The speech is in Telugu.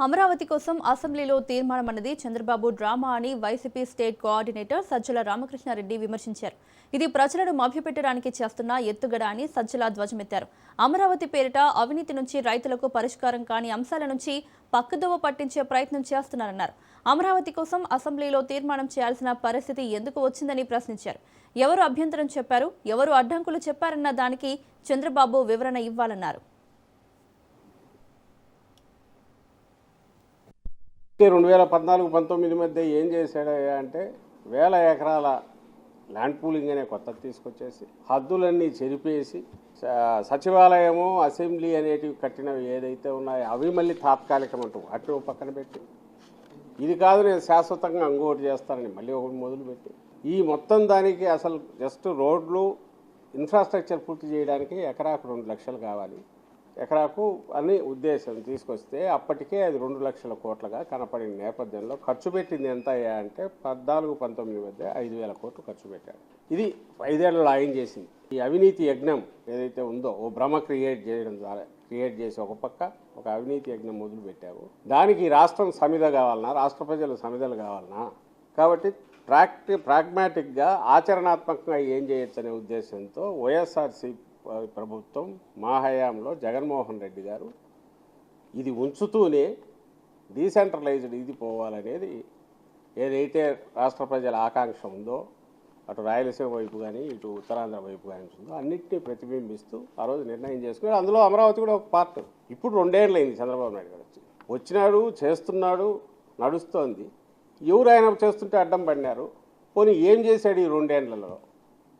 అమరావతి కోసం అసెంబ్లీలో తీర్మానం అన్నది చంద్రబాబు డ్రామా అని వైసీపీ స్టేట్ కోఆర్డినేటర్ సజ్జల రామకృష్ణారెడ్డి విమర్శించారు. ఇది ప్రజలను మభ్యపెట్టడానికి చేస్తున్న ఎత్తుగడ అని సజ్జల ధ్వజమెత్తారు. అమరావతి పేరిట అవినీతి నుంచి రైతులకు పరిష్కారం కాని అంశాల నుంచి పక్కదోవ పట్టించే ప్రయత్నం చేస్తున్నారన్నారు. అమరావతి కోసం అసెంబ్లీలో తీర్మానం చేయాల్సిన పరిస్థితి ఎందుకు వచ్చిందని ప్రశ్నించారు. ఎవరు అభ్యంతరం చెప్పారు, ఎవరు అడ్డంకులు చెప్పారన్న దానికి చంద్రబాబు వివరణ ఇవ్వాలన్నారు. 2014-19 మధ్య ఏం చేశాడయ్యా అంటే వేల ఎకరాల ల్యాండ్ పూలింగ్ అనే కొత్తది తీసుకొచ్చేసి హద్దులన్నీ చెరిపేసి సచివాలయము అసెంబ్లీ అనేటివి కట్టినవి ఏదైతే ఉన్నాయో అవి మళ్ళీ తాత్కాలికమంటూ అటు పక్కన పెట్టి ఇది కాదు నేను శాశ్వతంగా ఇంకోటి చేస్తానని మళ్ళీ ఒకటి మొదలుపెట్టి ఈ మొత్తం దానికి అసలు జస్ట్ రోడ్లు ఇన్ఫ్రాస్ట్రక్చర్ పూర్తి చేయడానికి ఎకరాకు 2 లక్షలు కావాలి. ఎకరాకు అని ఉద్దేశం తీసుకొస్తే అప్పటికే అది 2 లక్షల కోట్లుగా కనపడిన నేపథ్యంలో ఖర్చు పెట్టింది ఎంత అంటే 14-19 మధ్య 5,000 కోట్లు ఖర్చు పెట్టాడు. ఇది 5 ఏళ్లలో ఆయన చేసింది. ఈ అవినీతి యజ్ఞం ఏదైతే ఉందో ఓ భ్రమ క్రియేట్ చేసి ఒక పక్క ఒక అవినీతి యజ్ఞం మొదలు పెట్టావు. దానికి రాష్ట్రం సమిధ కావాలన్నా, రాష్ట్ర ప్రజలు సమిధలు కావాలన్నా, కాబట్టి ప్రాగ్మాటిక్గా ఆచరణాత్మకంగా ఏం చేయొచ్చు అనే ఉద్దేశంతో వైఎస్ఆర్సీ ప్రభుత్వం మా హయాంలో జగన్మోహన్ రెడ్డి గారు ఇది ఉంచుతూనే డీసెంట్రలైజ్డ్ ఇది పోవాలనేది ఏదైతే రాష్ట్ర ప్రజల ఆకాంక్ష ఉందో అటు రాయలసీమ వైపు కానీ ఇటు ఉత్తరాంధ్ర వైపు కానీ ఉందో అన్నింటినీ ప్రతిబింబిస్తూ ఆ రోజు నిర్ణయం చేసుకుని అందులో అమరావతి కూడా ఒక పార్ట్. ఇప్పుడు 2 ఏళ్ళు అయింది చంద్రబాబు నాయుడు గారు వచ్చినాడు, చేస్తున్నాడు, నడుస్తోంది. ఎవరు ఆయన చేస్తుంటే అడ్డం పడినారు. పోనీ ఏం చేశాడు ఈ 2 ఏళ్లలో?